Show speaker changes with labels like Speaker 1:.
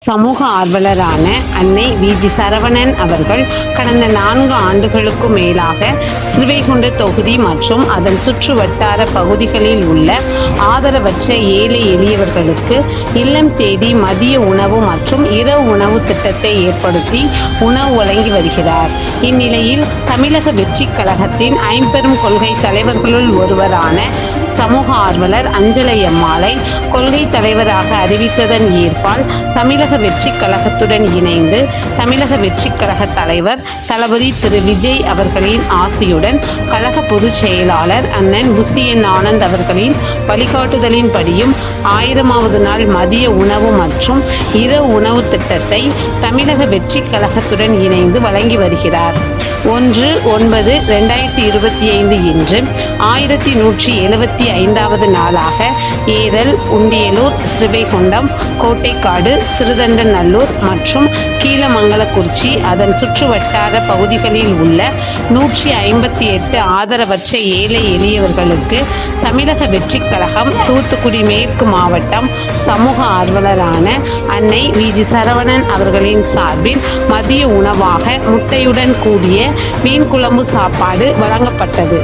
Speaker 1: சமூக ஆர்வலரான அன்னை வி.ஜி. சரவணன் அவர்கள் கடந்த 4 ஆண்டுகளுக்கும் மேலாக ஸ்ரீவைகுண்ட தொகுதி மற்றும் அதன் சுற்று வட்டார பகுதிகளில் உள்ள ஆதரவற்ற ஏழை எளியவர்களுக்கு இல்லம் தேடி மதிய உணவு மற்றும் இரவு உணவு திட்டத்தை ஏற்படுத்தி உணவு வழங்கி வருகிறார். இந்நிலையில் தமிழக வெற்றிக் கழகத்தின் ஐம்பெரும் கொள்கை தலைவர்களுள் ஒருவரான சமூக ஆர்வலர் அஞ்சலையம்மாளை கொள்கை தலைவராக அறிவித்ததன் ஏற்பால் தமிழக வெற்றிக் கழகத்துடன் இணைந்து தமிழக வெற்றிக் கழக தலைவர் தளபதி திரு விஜய் அவர்களின் ஆசியுடன் கழக பொதுச் செயலாளர் அண்ணன் புசியன் ஆனந்த் அவர்களின் வழிகாட்டுதலின்படியும் 1000வது நாள் மதிய உணவு மற்றும் இரவு உணவு திட்டத்தை தமிழக வெற்றிக் கழகத்துடன் இணைந்து வழங்கி வருகிறார். 1/9/2025 இன்று 1175வது நாளாக ஏரல், உண்டியலூர், ஸ்ரீவைகுண்டம், கோட்டைக்காடு, சிறுதண்டநல்லூர் மற்றும் கீழமங்கலக்குறிச்சி அதன் சுற்று வட்டார பகுதிகளில் உள்ள 158 ஆதரவற்ற ஏழை எளியவர்களுக்கு தமிழக வெற்றிக் கழகம் தூத்துக்குடி மேற்கு மாவட்டம் சமூக ஆர்வலரான அன்னை வி.ஜி. சரவணன் அவர்களின் சார்பில் மதிய உணவாக முட்டையுடன் கூடிய மீன் குழம்பு சாப்பாடு வழங்கப்பட்டது.